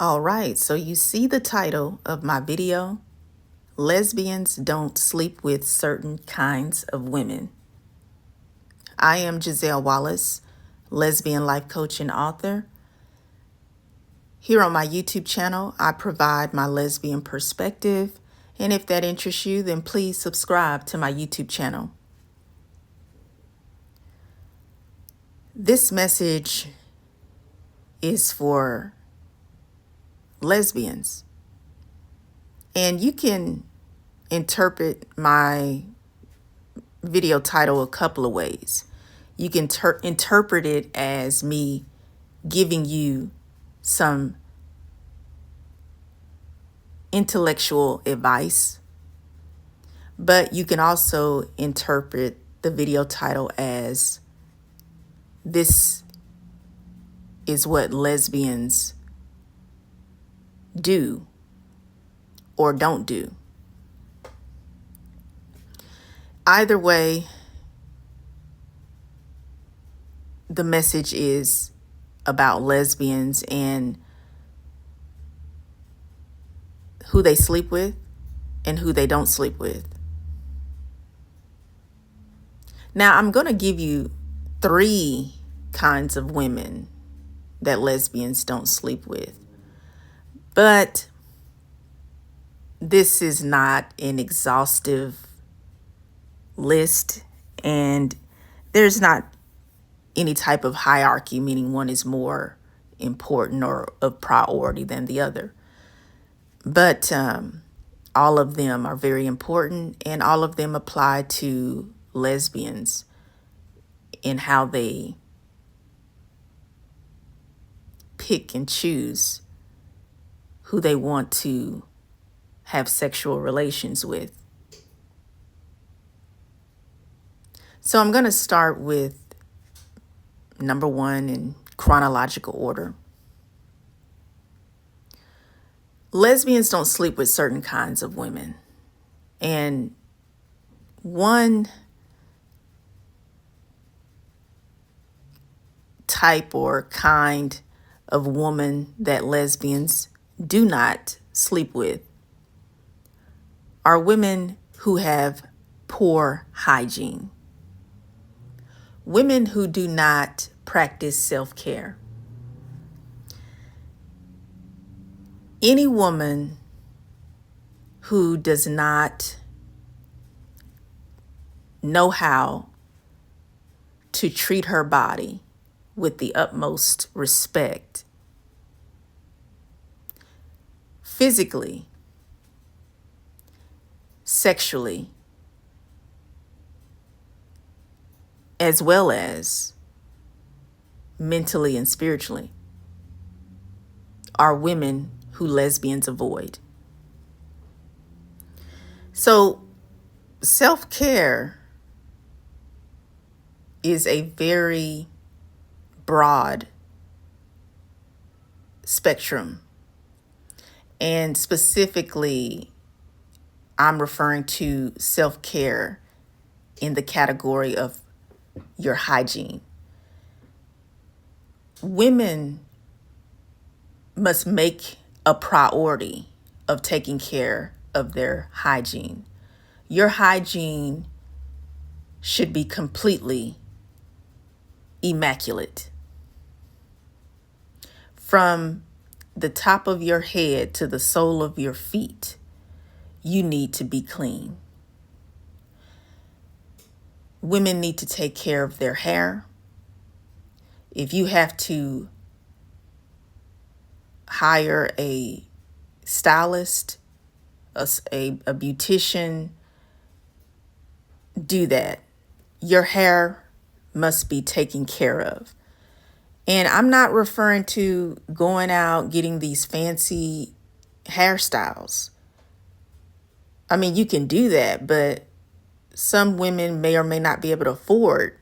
All right, so you see the title of my video, Lesbians Don't Sleep with Certain Kinds of Women. I am Giselle Wallace, lesbian life coach and author. Here on my YouTube channel, I provide my lesbian perspective, and if that interests you, then please subscribe to my YouTube channel. This message is for lesbians, and you can interpret my video title a couple of ways. You can interpret it as me giving you some intellectual advice, but you can also interpret the video title as this is what lesbians do or don't do. Either way, the message is about lesbians and who they sleep with and who they don't sleep with. Now, I'm going to give you 3 kinds of women that lesbians don't sleep with. But this is not an exhaustive list, and there's not any type of hierarchy, meaning one is more important or of priority than the other. But all of them are very important, and all of them apply to lesbians in how they pick and choose who they want to have sexual relations with. So I'm going to start with number 1 in chronological order. Lesbians don't sleep with certain kinds of women. And one type or kind of woman that lesbians do not sleep with are women who have poor hygiene. Women who do not practice self-care. Any woman who does not know how to treat her body with the utmost respect, physically, sexually, as well as mentally and spiritually, are women who lesbians avoid. So self-care is a very broad spectrum. And specifically, I'm referring to self-care in the category of your hygiene. Women must make a priority of taking care of their hygiene. Your hygiene should be completely immaculate. From the top of your head to the sole of your feet, you need to be clean. Women need to take care of their hair. If you have to hire a stylist, a beautician, do that. Your hair must be taken care of. And I'm not referring to going out getting these fancy hairstyles. I mean, you can do that, but some women may or may not be able to afford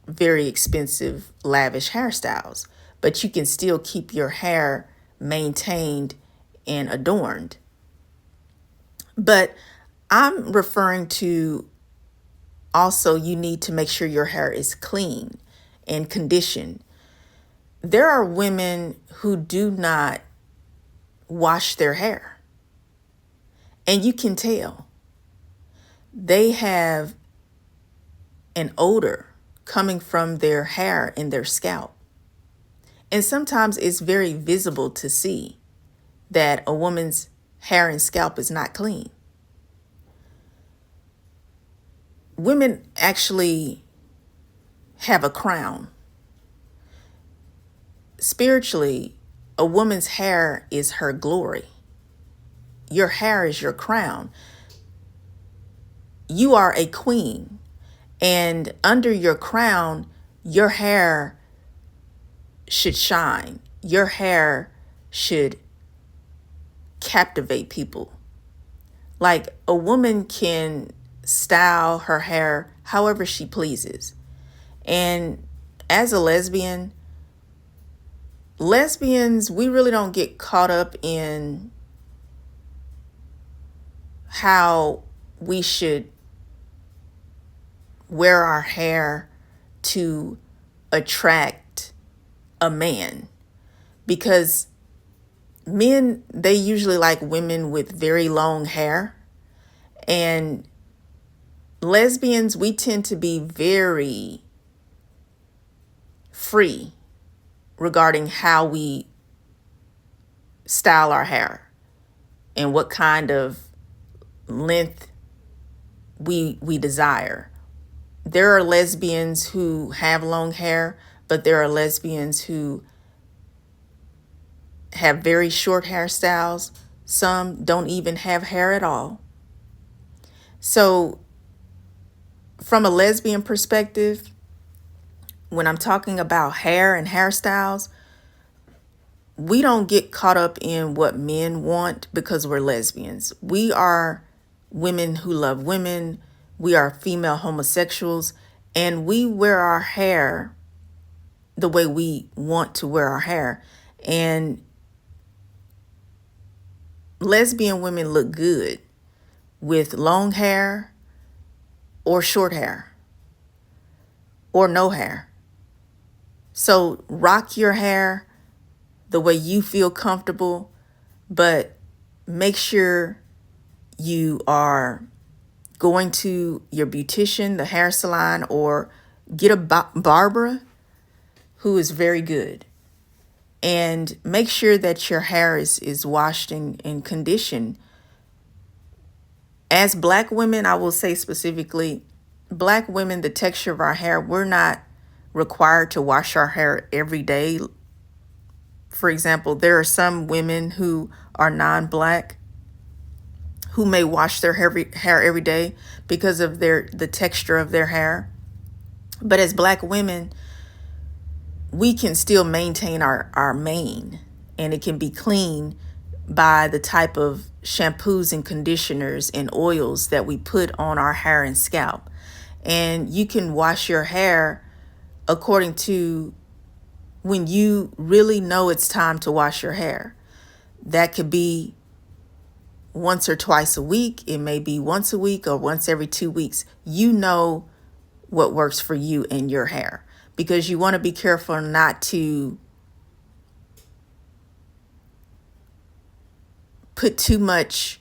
very expensive, lavish hairstyles, but you can still keep your hair maintained and adorned. But I'm referring to also, you need to make sure your hair is clean and conditioned. There are women who do not wash their hair. And you can tell they have an odor coming from their hair and their scalp. And sometimes it's very visible to see that a woman's hair and scalp is not clean. Women actually have a crown. Spiritually, a woman's hair is her glory. Your hair is your crown. You are a queen, and under your crown, your hair should shine. Your hair should captivate people. Like, a woman can style her hair however she pleases. And as a lesbians, we really don't get caught up in how we should wear our hair to attract a man, because men, they usually like women with very long hair, and lesbians, we tend to be very free regarding how we style our hair and what kind of length we desire. There are lesbians who have long hair, but there are lesbians who have very short hairstyles. Some don't even have hair at all. So from a lesbian perspective, when I'm talking about hair and hairstyles, we don't get caught up in what men want because we're lesbians. We are women who love women. We are female homosexuals, and we wear our hair the way we want to wear our hair. And lesbian women look good with long hair or short hair or no hair. So rock your hair the way you feel comfortable, but make sure you are going to your beautician, the hair salon, or get a barber who is very good. And make sure that your hair is washed and conditioned. As Black women, I will say specifically, Black women, the texture of our hair, we're not required to wash our hair every day. For example, there are some women who are non-Black who may wash their hair every day because of the texture of their hair. But as Black women, we can still maintain our mane, and it can be clean by the type of shampoos and conditioners and oils that we put on our hair and scalp. And you can wash your hair according to when you really know it's time to wash your hair. That could be once or twice a week. It may be once a week or once every 2 weeks. You know what works for you and your hair, because you want to be careful not to put too much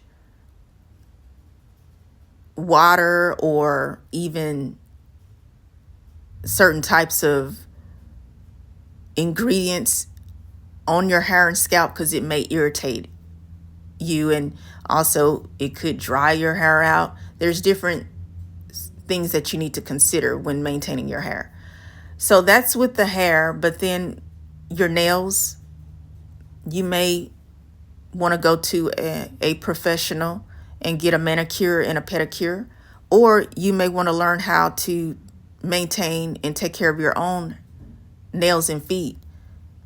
water or even certain types of ingredients on your hair and scalp, because it may irritate you, and also it could dry your hair out. There's different things that you need to consider when maintaining your hair. So that's with the hair. But then your nails, you may want to go to a professional and get a manicure and a pedicure, or you may want to learn how to maintain and take care of your own nails and feet,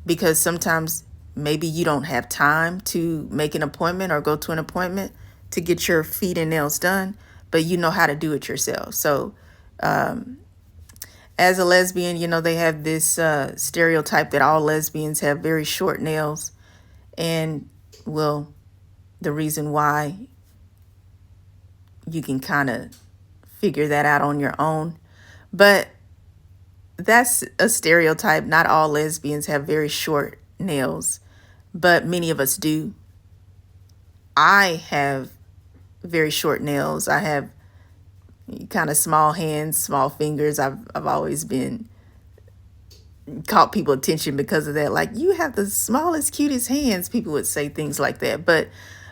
because sometimes maybe you don't have time to make an appointment or go to an appointment to get your feet and nails done, but you know how to do it yourself. So as a lesbian, you know, they have this stereotype that all lesbians have very short nails. And, well, the reason why, you can kind of figure that out on your own. But that's a stereotype. Not all lesbians have very short nails, but many of us do. I have very short nails. I have kind of small hands, small fingers. I've always been caught people attention because of that. Like, you have the smallest, cutest hands. People would say things like that. But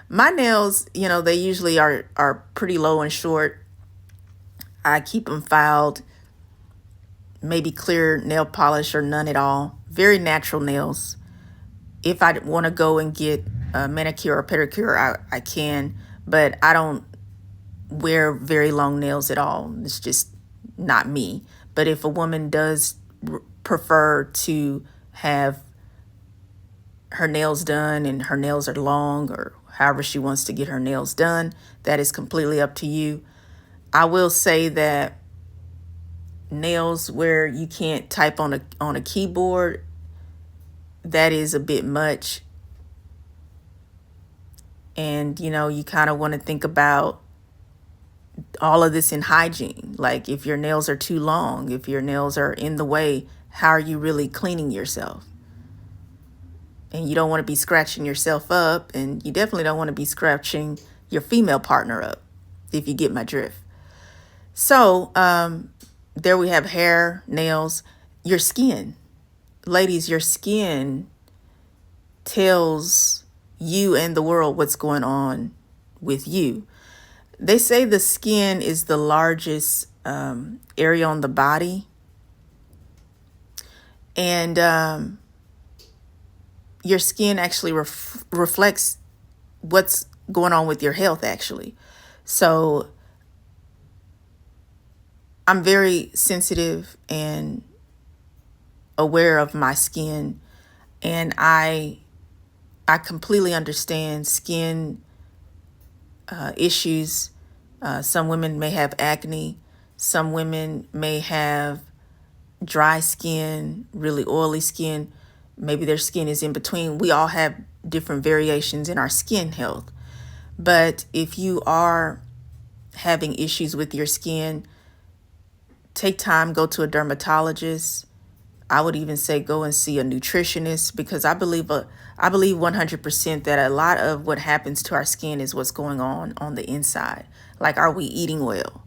my nails, they usually are pretty low and short. I keep them filed, maybe clear nail polish or none at all. Very natural nails. If I want to go and get a manicure or pedicure, I can, but I don't wear very long nails at all. It's just not me. But if a woman does prefer to have her nails done and her nails are long, or however she wants to get her nails done, that is completely up to you. I will say that nails where you can't type on a keyboard, that is a bit much. And you kind of want to think about all of this in hygiene. Like, if your nails are too long, if your nails are in the way, how are you really cleaning yourself? And you don't want to be scratching yourself up, and you definitely don't want to be scratching your female partner up, if you get my drift. So there we have hair, nails, your skin. Ladies, your skin tells you and the world what's going on with you. They say the skin is the largest area on the body. And your skin actually reflects what's going on with your health, actually. So I'm very sensitive and aware of my skin, and I completely understand skin issues. Some women may have acne. Some women may have dry skin, really oily skin. Maybe their skin is in between. We all have different variations in our skin health. But if you are having issues with your skin, take time, go to a dermatologist. I would even say go and see a nutritionist, because I believe 100% that a lot of what happens to our skin is what's going on the inside. Like, are we eating well?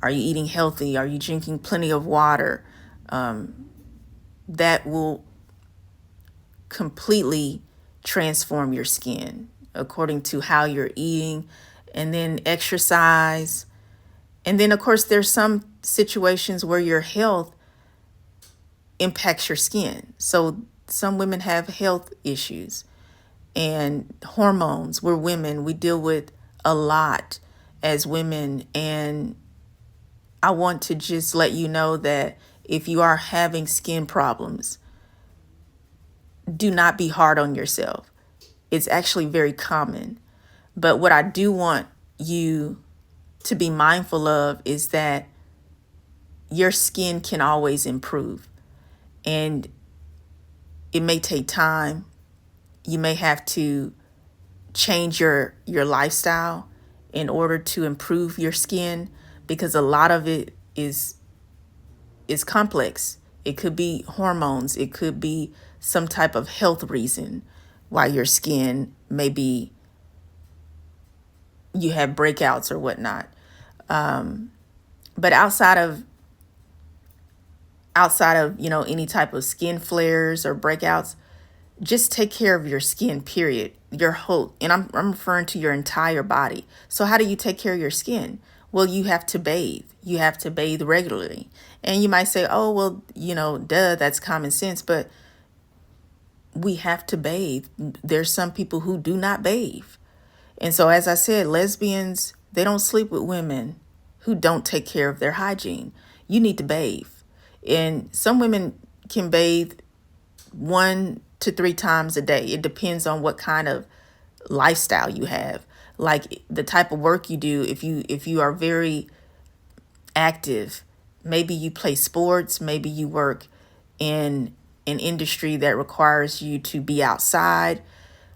Are you eating healthy? Are you drinking plenty of water? That will completely transform your skin according to how you're eating, and then exercise. And then, of course, there's some situations where your health impacts your skin. So some women have health issues and hormones. We're women. We deal with a lot as women. And I want to just let you know that if you are having skin problems, do not be hard on yourself. It's actually very common. But what I do want you to be mindful of is that your skin can always improve. And it may take time. You may have to change your lifestyle in order to improve your skin, because a lot of it is complex. It could be hormones. It could be some type of health reason why your skin maybe you have breakouts or whatnot. But outside of any type of skin flares or breakouts, just take care of your skin, period. Your whole, and I'm referring to your entire body. So how do you take care of your skin? Well, you have to bathe. You have to bathe regularly. And you might say, oh, well, duh, that's common sense. But we have to bathe. There's some people who do not bathe. And so, as I said, lesbians, they don't sleep with women who don't take care of their hygiene. You need to bathe. And some women can bathe 1 to 3 times a day. It depends on what kind of lifestyle you have. Like the type of work you do. If you are very active, maybe you play sports, maybe you work in an industry that requires you to be outside.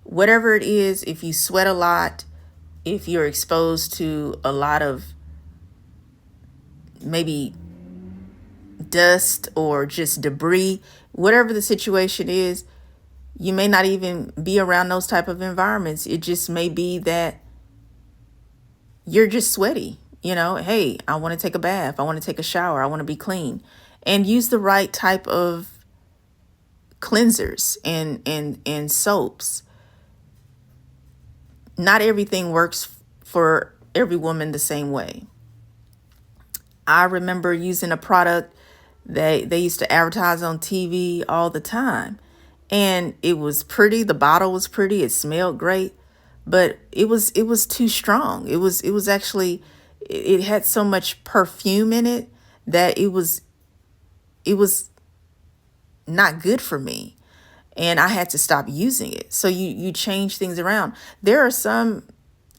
Whatever it is, if you sweat a lot, if you're exposed to a lot of maybe dust or just debris, whatever the situation is, you may not even be around those type of environments. It just may be that you're just sweaty. Hey, I want to take a bath. I want to take a shower. I want to be clean. And use the right type of cleansers and soaps. Not everything works for every woman the same way. I remember using a product that they used to advertise on TV all the time. And it was pretty, the bottle was pretty, it smelled great, but it was too strong. It was actually, it had so much perfume in it that it was not good for me. And I had to stop using it. So you change things around. There are some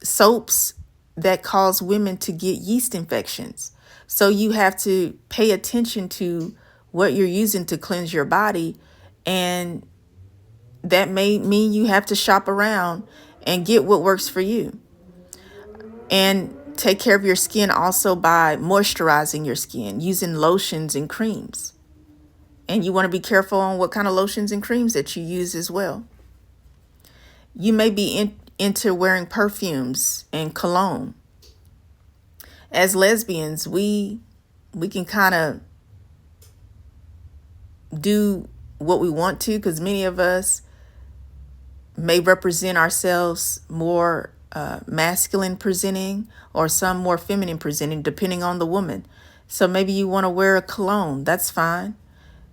soaps that cause women to get yeast infections. So you have to pay attention to what you're using to cleanse your body. And that may mean you have to shop around and get what works for you. And take care of your skin also by moisturizing your skin, using lotions and creams. And you want to be careful on what kind of lotions and creams that you use as well. You may be into wearing perfumes and cologne. As lesbians, we can kind of do what we want to, because many of us may represent ourselves more masculine presenting, or some more feminine presenting, depending on the woman. So maybe you want to wear a cologne. That's fine.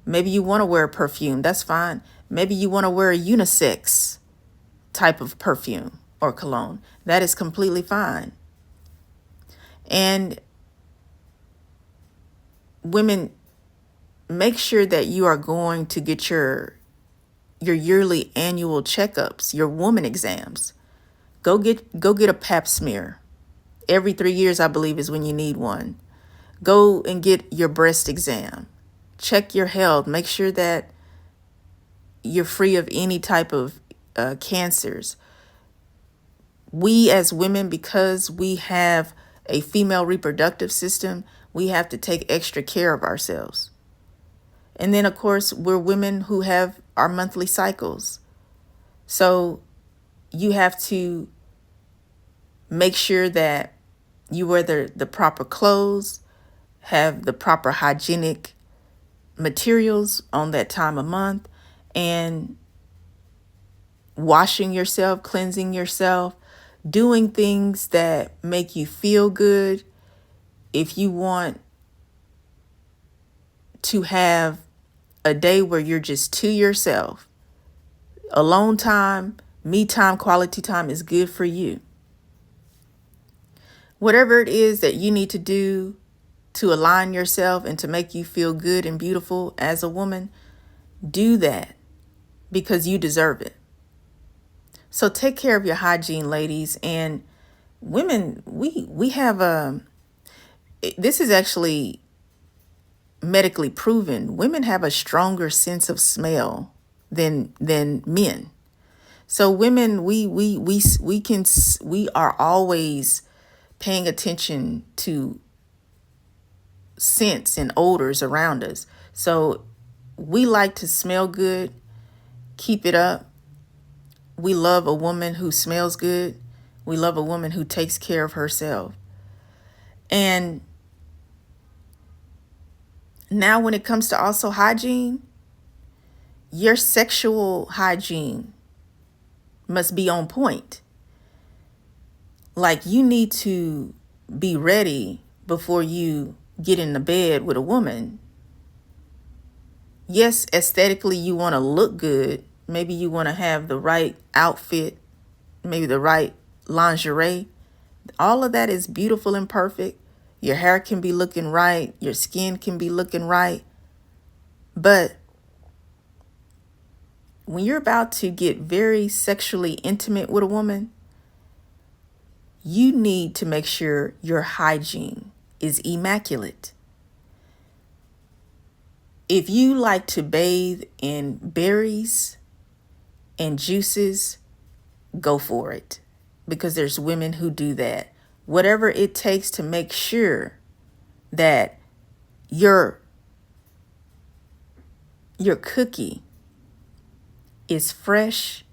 Maybe you want to wear a perfume. That's fine. Maybe you want to wear a unisex type of perfume or cologne. That is completely fine. And women, make sure that you are going to get your yearly annual checkups, your woman exams. Go get a pap smear. Every 3 years, I believe, is when you need one. Go and get your breast exam. Check your health. Make sure that you're free of any type of cancers. We as women, because we have a female reproductive system, we have to take extra care of ourselves. And then, of course, we're women who have our monthly cycles. So you have to make sure that you wear the proper clothes, have the proper hygienic materials on that time of month, and washing yourself, cleansing yourself, doing things that make you feel good. If you want to have a day where you're just to yourself, alone time, me time, quality time is good for you. Whatever it is that you need to do to align yourself and to make you feel good and beautiful as a woman, do that, because you deserve it. So take care of your hygiene, ladies. And women, we have this is actually medically proven. Women have a stronger sense of smell than men. So women, we are always paying attention to scents and odors around us. So we like to smell good. Keep it up. We love a woman who smells good. We love a woman who takes care of herself. And now when it comes to also hygiene, your sexual hygiene must be on point. Like, you need to be ready before you get in the bed with a woman. Yes, aesthetically, you want to look good. Maybe you want to have the right outfit, maybe the right lingerie. All of that is beautiful and perfect. Your hair can be looking right. Your skin can be looking right. But when you're about to get very sexually intimate with a woman, you need to make sure your hygiene is immaculate. If you like to bathe in berries and juices, go for it, because there's women who do that. Whatever it takes to make sure that your cookie is fresh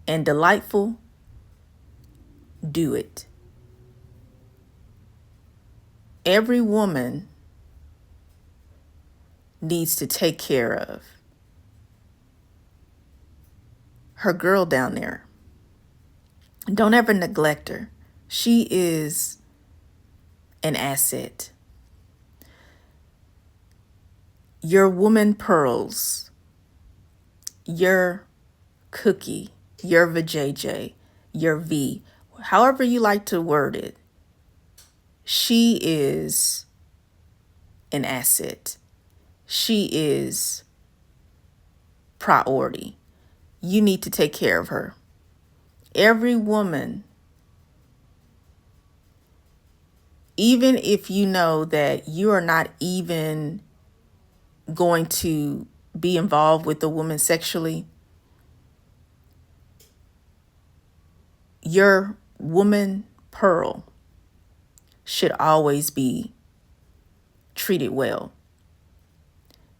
and delightful, do it. Every woman needs to take care of her girl down there. Don't ever neglect her. She is an asset. Your woman pearls, your cookie, your vajayjay, your V, however you like to word it, she is an asset. She is priority. You need to take care of her. Every woman, even if you know that you are not even going to be involved with the woman sexually, your woman pearl should always be treated well.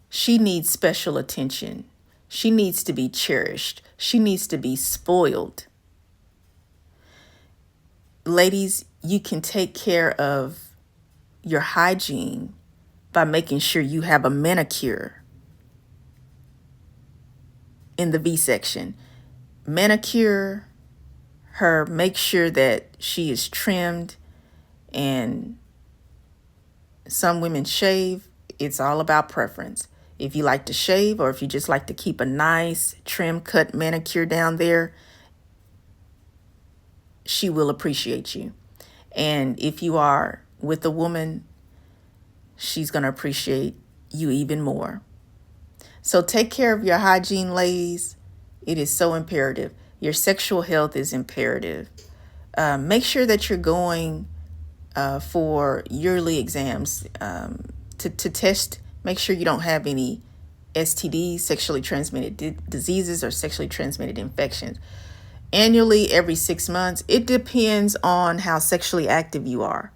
She needs special attention. She needs to be cherished. She needs to be spoiled. Ladies, you can take care of your hygiene by making sure you have a manicure in the V section. Manicure her, make sure that she is trimmed, and some women shave. It's all about preference. If you like to shave, or if you just like to keep a nice trim cut manicure down there, she will appreciate you. And if you are with a woman, she's going to appreciate you even more. So take care of your hygiene, ladies. It is so imperative. Your sexual health is imperative. Make sure that you're going for yearly exams to test. Make sure you don't have any STDs, sexually transmitted diseases, or sexually transmitted infections. Annually, every 6 months. It depends on how sexually active you are.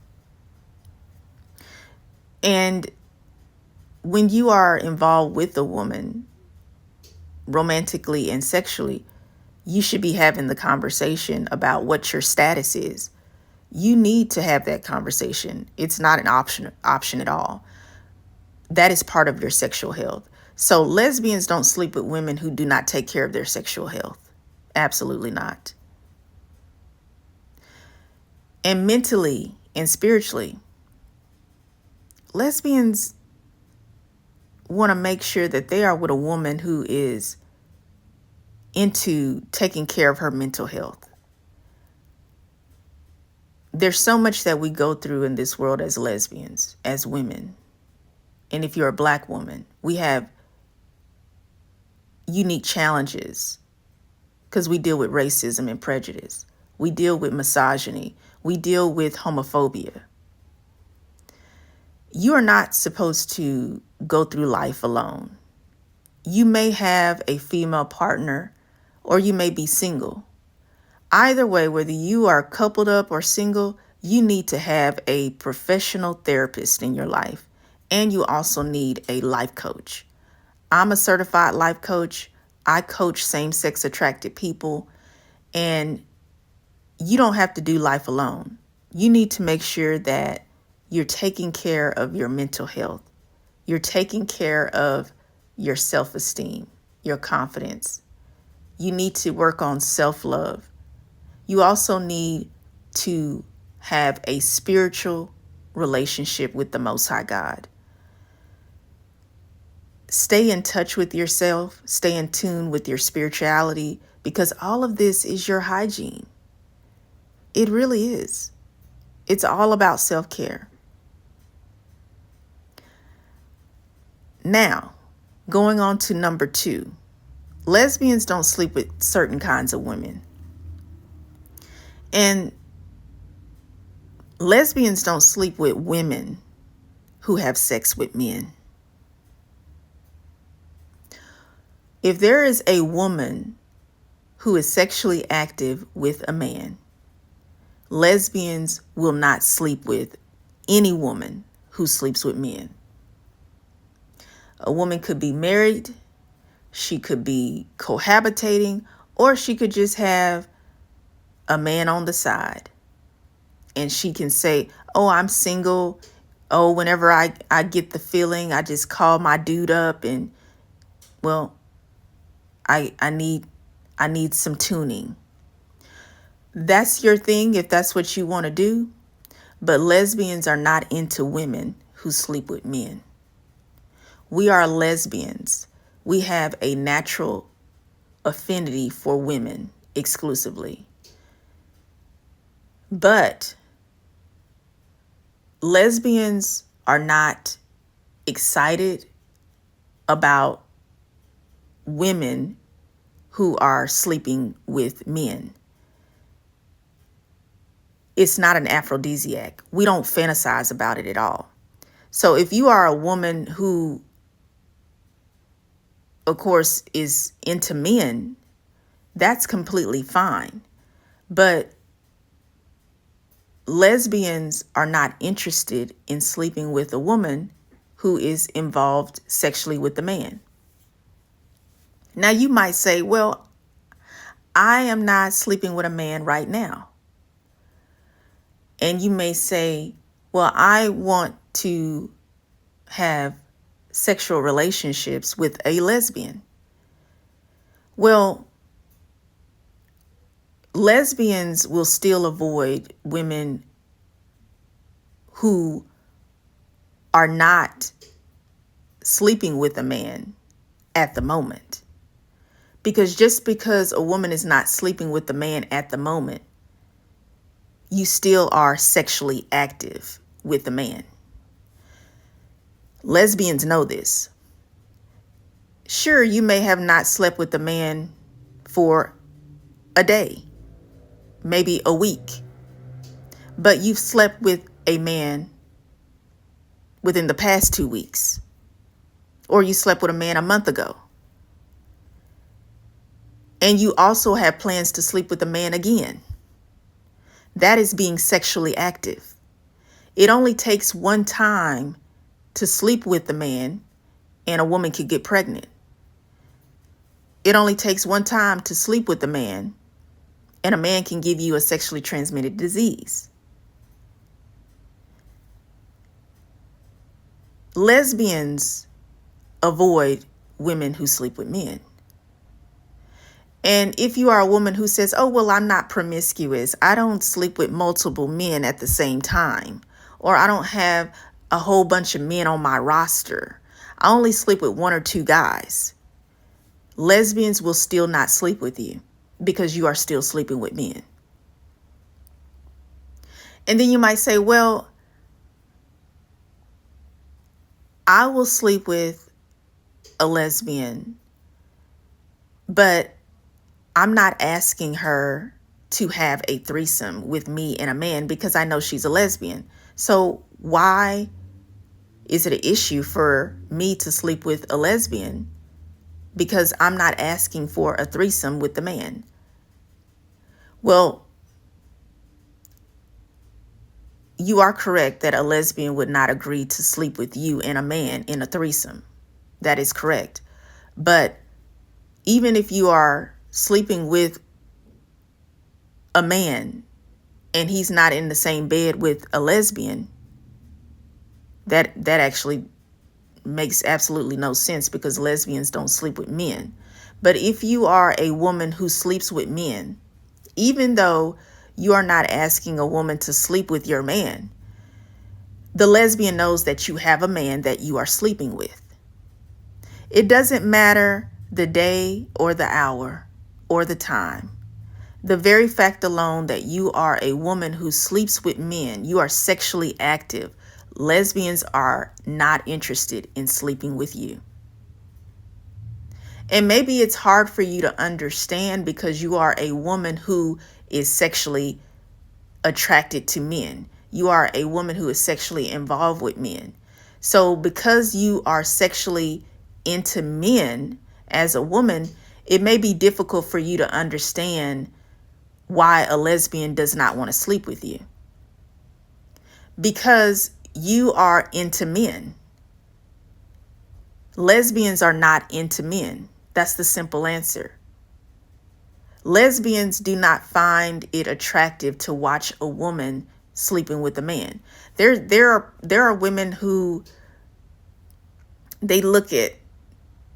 And when you are involved with a woman, romantically and sexually, you should be having the conversation about what your status is. You need to have that conversation. It's not an option at all. That is part of your sexual health. So lesbians don't sleep with women who do not take care of their sexual health. Absolutely not. And mentally and spiritually, lesbians want to make sure that they are with a woman who is into taking care of her mental health. There's so much that we go through in this world as lesbians, as women. And if you're a Black woman, we have unique challenges because we deal with racism and prejudice. We deal with misogyny. We deal with homophobia. You are not supposed to go through life alone. You may have a female partner, or you may be single. Either way, whether you are coupled up or single, you need to have a professional therapist in your life. And you also need a life coach. I'm a certified life coach. I coach same-sex attracted people. And you don't have to do life alone. You need to make sure that you're taking care of your mental health. You're taking care of your self-esteem, your confidence. You need to work on self-love. You also need to have a spiritual relationship with the Most High God. Stay in touch with yourself. Stay in tune with your spirituality, because all of this is your hygiene. It really is. It's all about self-care. Now, going on to number 2. Lesbians don't sleep with certain kinds of women. And lesbians don't sleep with women who have sex with men. If there is a woman who is sexually active with a man, lesbians will not sleep with any woman who sleeps with men. A woman could be married, she could be cohabitating, or she could just have a man on the side. And she can say, oh, I'm single. Oh, whenever I get the feeling, I just call my dude up and, well, I need some tuning. That's your thing if that's what you want to do. But lesbians are not into women who sleep with men. We are lesbians. We have a natural affinity for women exclusively. But lesbians are not excited about women who are sleeping with men. It's not an aphrodisiac. We don't fantasize about it at all. So if you are a woman who, of course, is into men, that's completely fine. But lesbians are not interested in sleeping with a woman who is involved sexually with the man. Now you might say, well, I am not sleeping with a man right now. And you may say, well, I want to have sexual relationships with a lesbian. Well, lesbians will still avoid women who are not sleeping with a man at the moment. Because just because a woman is not sleeping with the man at the moment, you still are sexually active with the man. Lesbians know this. Sure, you may have not slept with the man for a day, maybe a week, but you've slept with a man within the past 2 weeks, or you slept with a man a month ago. And you also have plans to sleep with a man again. That is being sexually active. It only takes one time to sleep with the man and a woman could get pregnant. It only takes one time to sleep with the man and a man can give you a sexually transmitted disease. Lesbians avoid women who sleep with men. And if you are a woman who says, oh, well, I'm not promiscuous, I don't sleep with multiple men at the same time, or I don't have a whole bunch of men on my roster, I only sleep with 1 or 2 guys. Lesbians will still not sleep with you because you are still sleeping with men. And then you might say, well, I will sleep with a lesbian, but I'm not asking her to have a threesome with me and a man because I know she's a lesbian. So why is it an issue for me to sleep with a lesbian because I'm not asking for a threesome with the man? Well, you are correct that a lesbian would not agree to sleep with you and a man in a threesome. That is correct. But even if you are sleeping with a man and he's not in the same bed with a lesbian, that actually makes absolutely no sense because lesbians don't sleep with men. But if you are a woman who sleeps with men, even though you are not asking a woman to sleep with your man, the lesbian knows that you have a man that you are sleeping with. It doesn't matter the day or the hour or the time. The very fact alone that you are a woman who sleeps with men, you are sexually active. Lesbians are not interested in sleeping with you. And maybe it's hard for you to understand because you are a woman who is sexually attracted to men. You are a woman who is sexually involved with men. So because you are sexually into men as a woman, it may be difficult for you to understand why a lesbian does not want to sleep with you. Because you are into men. Lesbians are not into men. That's the simple answer. Lesbians do not find it attractive to watch a woman sleeping with a man. There are women who, they look at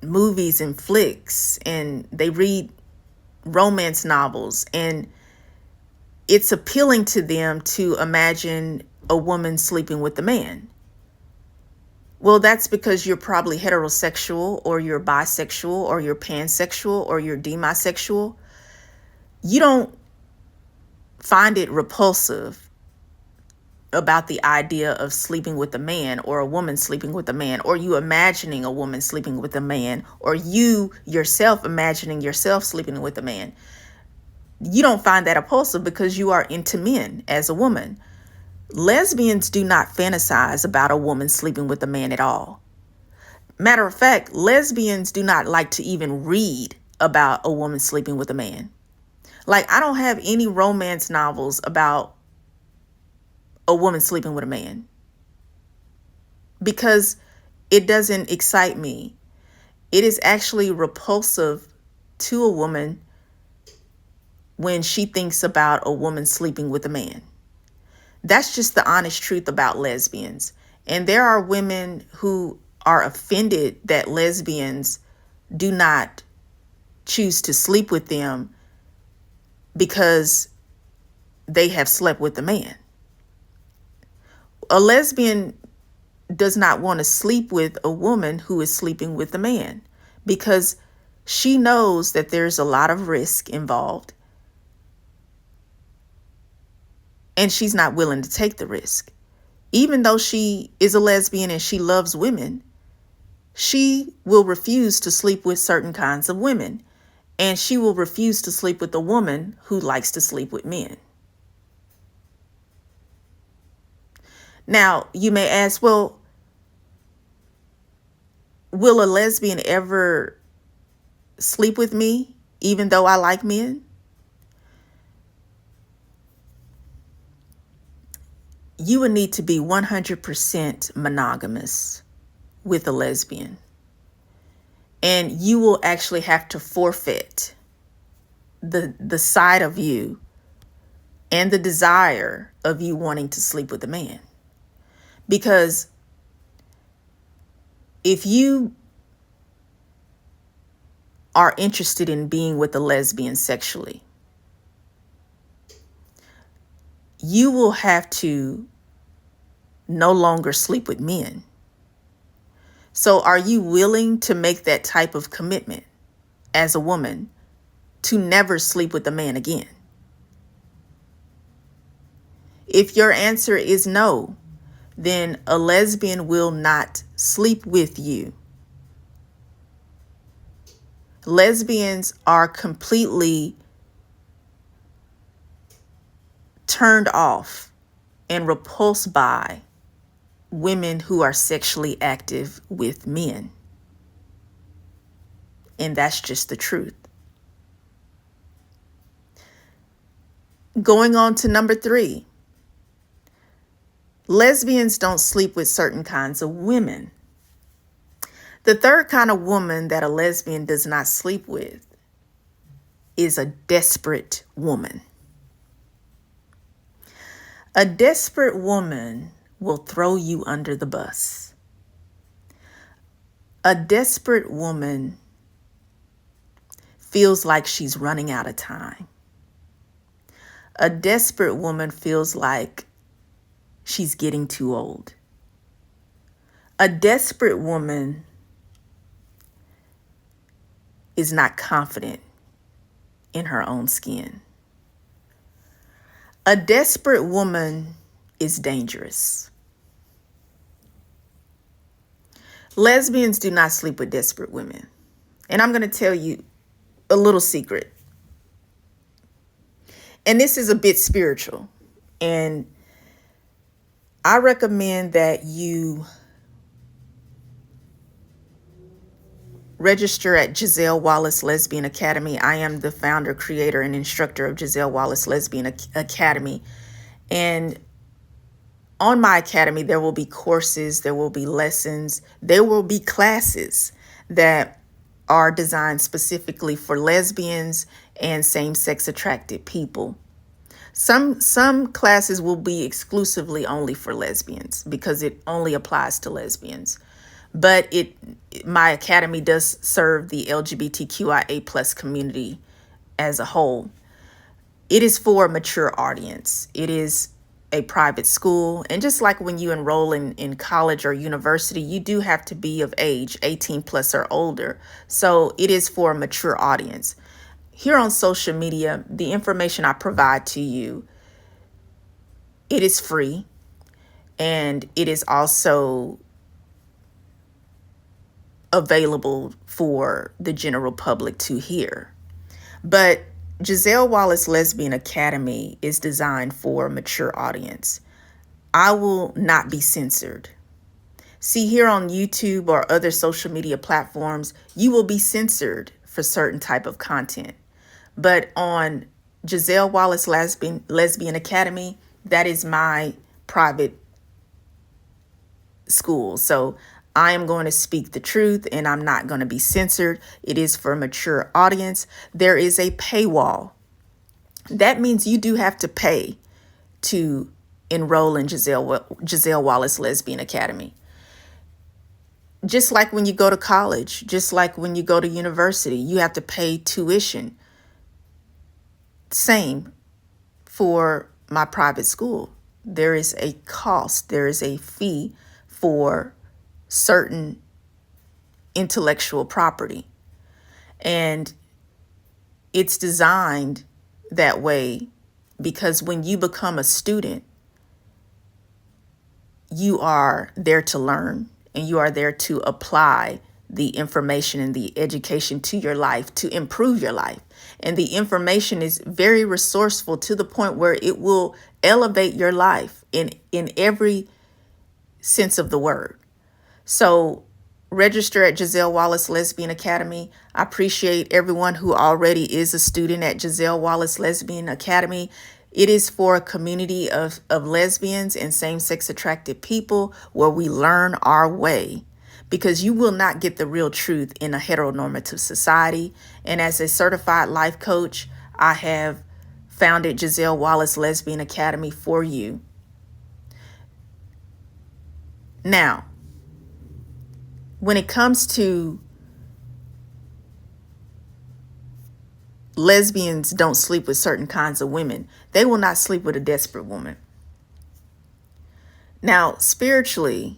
movies and flicks and they read romance novels, and it's appealing to them to imagine a woman sleeping with a man. Well, that's because you're probably heterosexual, or you're bisexual, or you're pansexual, or you're demisexual. You don't find it repulsive about the idea of sleeping with a man, or a woman sleeping with a man, or you imagining a woman sleeping with a man, or you yourself imagining yourself sleeping with a man. You don't find that repulsive because you are into men as a woman. Lesbians do not fantasize about a woman sleeping with a man at all. Matter of fact, lesbians do not like to even read about a woman sleeping with a man. Like, I don't have any romance novels about a woman sleeping with a man because it doesn't excite me. It is actually repulsive to a woman when she thinks about a woman sleeping with a man. That's just the honest truth about lesbians. And there are women who are offended that lesbians do not choose to sleep with them because they have slept with a man. A lesbian does not want to sleep with a woman who is sleeping with a man because she knows that there's a lot of risk involved, and she's not willing to take the risk. Even though she is a lesbian and she loves women, she will refuse to sleep with certain kinds of women, and she will refuse to sleep with a woman who likes to sleep with men. Now, you may ask, well, will a lesbian ever sleep with me even though I like men? You would need to be 100% monogamous with a lesbian. And you will actually have to forfeit the side of you and the desire of you wanting to sleep with a man. Because if you are interested in being with a lesbian sexually, you will have to no longer sleep with men. So are you willing to make that type of commitment as a woman to never sleep with a man again? If your answer is no, then a lesbian will not sleep with you. Lesbians are completely turned off and repulsed by women who are sexually active with men. And that's just the truth. Going on to number 3. Lesbians don't sleep with certain kinds of women. The third kind of woman that a lesbian does not sleep with is a desperate woman. A desperate woman will throw you under the bus. A desperate woman feels like she's running out of time. A desperate woman feels like she's getting too old. A desperate woman is not confident in her own skin. A desperate woman is dangerous. Lesbians do not sleep with desperate women. And I'm going to tell you a little secret. And this is a bit spiritual. And I recommend that you register at Giselle Wallace Lesbian Academy. I am the founder, creator, and instructor of Giselle Wallace Lesbian Academy. And on my academy, there will be courses, there will be lessons, there will be classes that are designed specifically for lesbians and same-sex attracted people. Some classes will be exclusively only for lesbians because it only applies to lesbians. But my academy does serve the LGBTQIA plus community as a whole. It is for a mature audience. It is a private school. And just like when you enroll in college or university, you do have to be of age, 18 plus or older. So it is for a mature audience. Here on social media, the information I provide to you, it is free, and it is also available for the general public to hear. But Giselle Wallace Lesbian Academy is designed for a mature audience. I will not be censored. See, here on YouTube or other social media platforms, you will be censored for certain type of content. But on Giselle Wallace Lesbian Academy, that is my private school. So I am going to speak the truth, and I'm not going to be censored. It is for a mature audience. There is a paywall. That means you do have to pay to enroll in Giselle Wallace Lesbian Academy. Just like when you go to college, just like when you go to university, you have to pay tuition. Same for my private school. There is a cost, there is a fee for certain intellectual property. And it's designed that way because when you become a student, you are there to learn, and you are there to apply the information and the education to your life to improve your life. And the information is very resourceful to the point where it will elevate your life in every sense of the word. So register at Giselle Wallace Lesbian Academy. I appreciate everyone who already is a student at Giselle Wallace Lesbian Academy. It is for a community of lesbians and same-sex attracted people where we learn our way, because you will not get the real truth in a heteronormative society. And as a certified life coach, I have founded Giselle Wallace Lesbian Academy for you. Now, when it comes to lesbians don't sleep with certain kinds of women, they will not sleep with a desperate woman. Now, spiritually,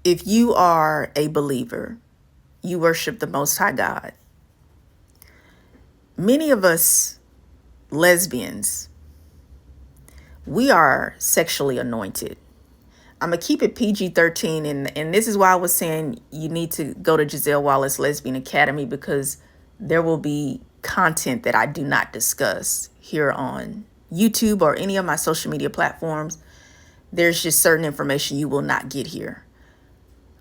if you are a believer, you worship the Most High God. Many of us lesbians, we are sexually anointed. I'm going to keep it PG-13, and this is why I was saying you need to go to Giselle Wallace Lesbian Academy, because there will be content that I do not discuss here on YouTube or any of my social media platforms. There's just certain information you will not get here.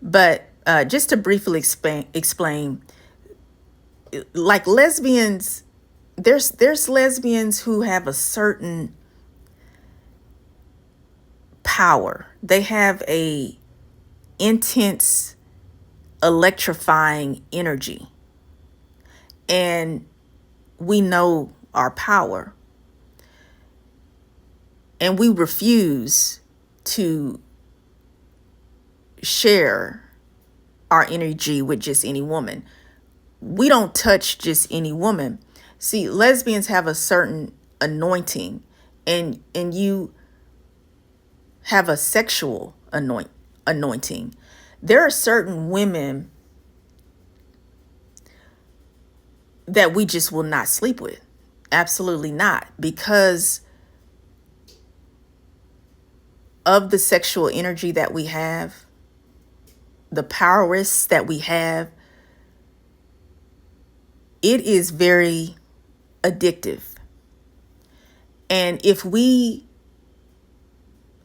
But just to briefly explain, like lesbians, there's lesbians who have a certain power. They have a intense, electrifying energy. And we know our power. And we refuse to share our energy with just any woman. We don't touch just any woman. See, lesbians have a certain anointing, and you have a sexual anointing. There are certain women that we just will not sleep with. Absolutely not. Because of the sexual energy that we have, the prowess that we have, it is very addictive. And if we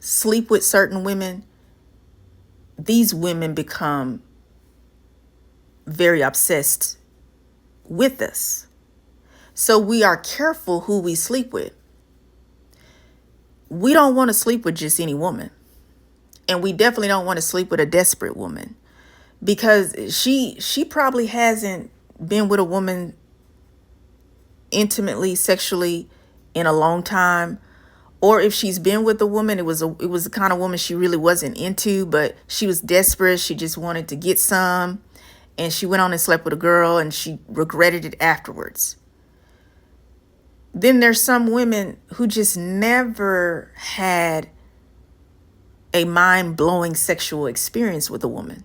sleep with certain women, these women become very obsessed with us. So we are careful who we sleep with. We don't want to sleep with just any woman. And we definitely don't want to sleep with a desperate woman, because she probably hasn't been with a woman intimately, sexually in a long time, or if she's been with a woman, it was the kind of woman she really wasn't into, but she was desperate. She just wanted to get some, and she went on and slept with a girl, and she regretted it afterwards. Then there's some women who just never had a mind-blowing sexual experience with a woman,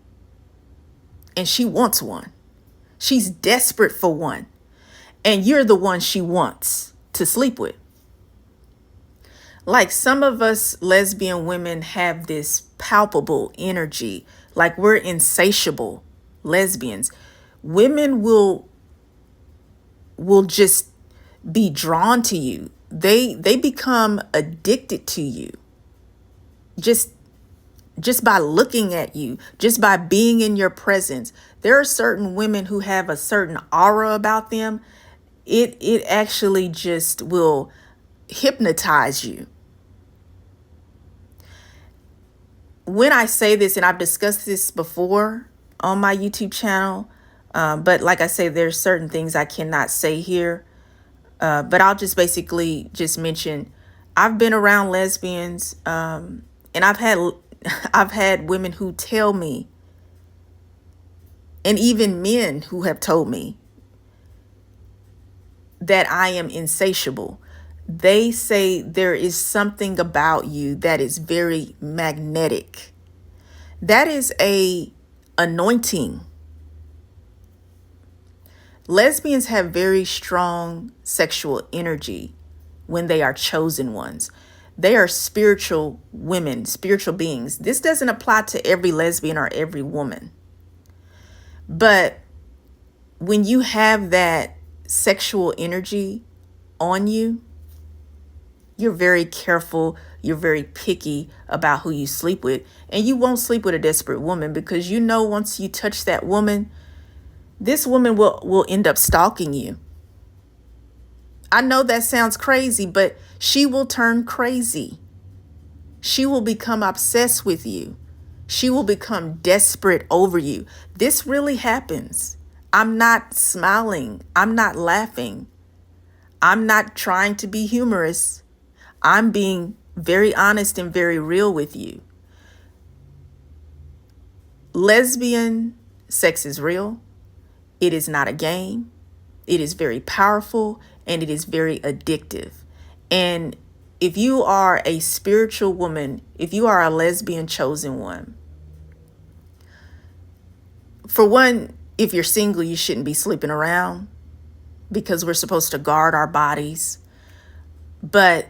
and she wants one. She's desperate for one, and you're the one she wants to sleep with. Like, some of us lesbian women have this palpable energy, like we're insatiable lesbians. Women will just be drawn to you. They become addicted to you. Just by looking at you, just by being in your presence. There are certain women who have a certain aura about them. It actually just will hypnotize you. When I say this, and I've discussed this before on my YouTube channel, but like I say, there's certain things I cannot say here. But I'll just basically just mention, I've been around lesbians, and I've had women who tell me, and even men who have told me, that I am insatiable. They say there is something about you that is very magnetic. That is a anointing. Lesbians have very strong sexual energy when they are chosen ones. They are spiritual women, spiritual beings. This doesn't apply to every lesbian or every woman. But when you have that sexual energy on you, you're very careful, you're very picky about who you sleep with. And you won't sleep with a desperate woman, because you know once you touch that woman, this woman will end up stalking you. I know that sounds crazy, but she will turn crazy. She will become obsessed with you. She will become desperate over you. This really happens. I'm not smiling. I'm not laughing. I'm not trying to be humorous. I'm being very honest and very real with you. Lesbian sex is real. It is not a game. It is very powerful, and it is very addictive. And if you are a spiritual woman, if you are a lesbian chosen one, for one, if you're single, you shouldn't be sleeping around, because we're supposed to guard our bodies. But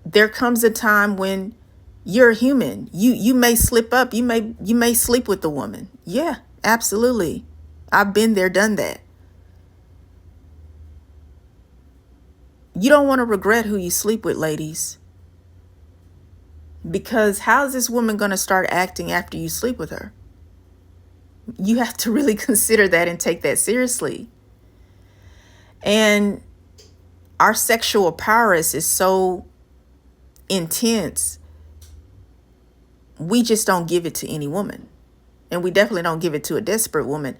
there comes a time when you're human. You may slip up. You may sleep with the woman. Yeah, absolutely. I've been there, done that. You don't want to regret who you sleep with, ladies. Because how is this woman going to start acting after you sleep with her? You have to really consider that and take that seriously. And our sexual prowess is so intense. We just don't give it to any woman. And we definitely don't give it to a desperate woman.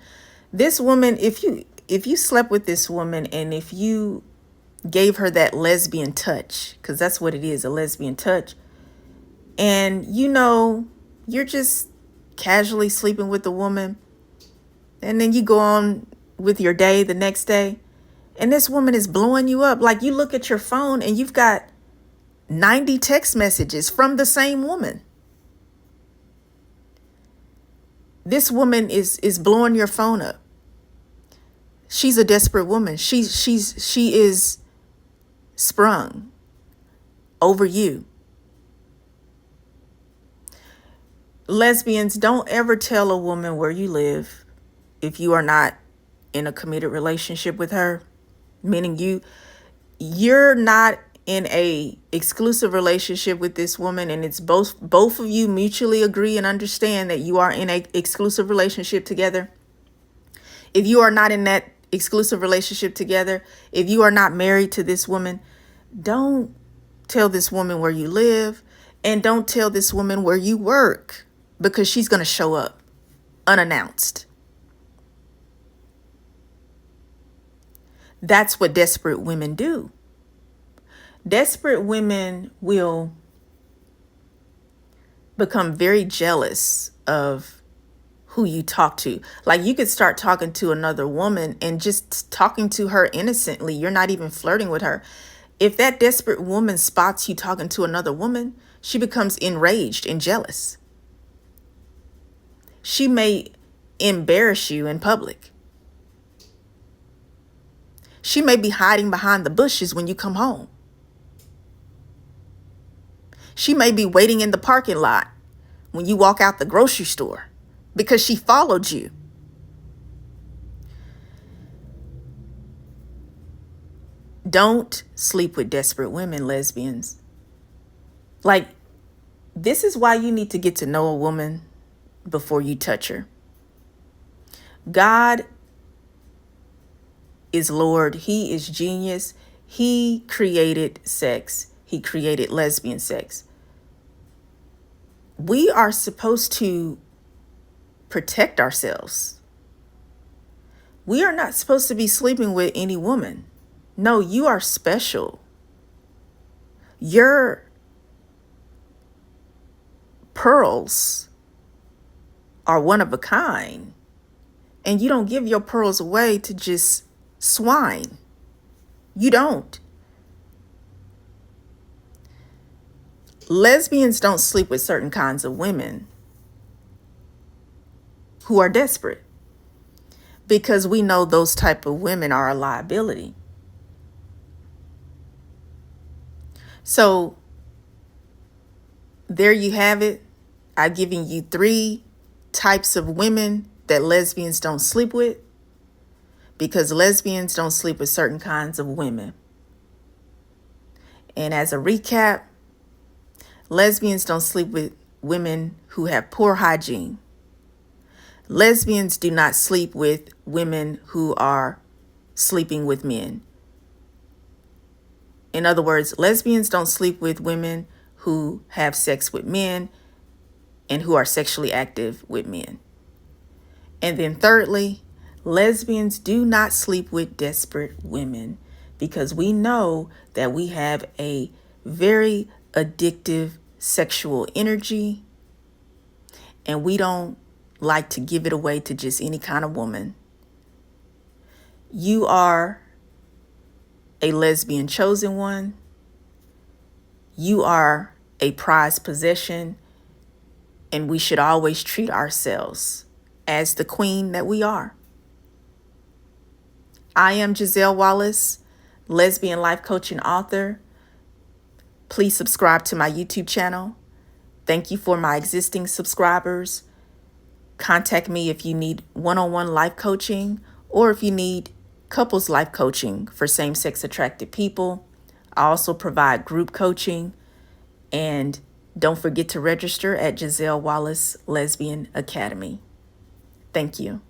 This woman, if you slept with this woman, and if you gave her that lesbian touch, because that's what it is, a lesbian touch, and you're just casually sleeping with the woman, and then you go on with your day the next day, and this woman is blowing you up. Like, you look at your phone and you've got 90 text messages from the same woman. This woman is blowing your phone up. She's a desperate woman. She is sprung over you. Lesbians, don't ever tell a woman where you live if you are not in a committed relationship with her, meaning you're not in a exclusive relationship with this woman, and it's both of you mutually agree and understand that you are in a exclusive relationship together. If you are not in that exclusive relationship together, if you are not married to this woman, don't tell this woman where you live, and don't tell this woman where you work, because she's going to show up unannounced. That's what desperate women do. Desperate women will become very jealous of who you talk to. Like, you could start talking to another woman and just talking to her innocently. You're not even flirting with her. If that desperate woman spots you talking to another woman, she becomes enraged and jealous. She may embarrass you in public. She may be hiding behind the bushes when you come home. She may be waiting in the parking lot when you walk out the grocery store because she followed you. Don't sleep with desperate women, lesbians. Like, this is why you need to get to know a woman before you touch her. God is Lord. He is genius. He created sex. He created lesbian sex. We are supposed to protect ourselves. We are not supposed to be sleeping with any woman. No, you are special. Your pearls are one of a kind. And you don't give your pearls away to just swine. You don't. Lesbians don't sleep with certain kinds of women who are desperate, because we know those type of women are a liability. So there you have it. I've given you 3 types of women that lesbians don't sleep with, because lesbians don't sleep with certain kinds of women. And as a recap, lesbians don't sleep with women who have poor hygiene. Lesbians do not sleep with women who are sleeping with men. In other words, lesbians don't sleep with women who have sex with men and who are sexually active with men. And then thirdly, lesbians do not sleep with desperate women, because we know that we have a very addictive sexual energy, and we don't like to give it away to just any kind of woman. You are a lesbian chosen one. You are a prized possession, and we should always treat ourselves as the queen that we are. I am Giselle Wallace, lesbian life coach and author. Please subscribe to my YouTube channel. Thank you for my existing subscribers. Contact me if you need one-on-one life coaching, or if you need couples life coaching for same-sex attracted people. I also provide group coaching. And don't forget to register at Giselle Wallace Lesbian Academy. Thank you.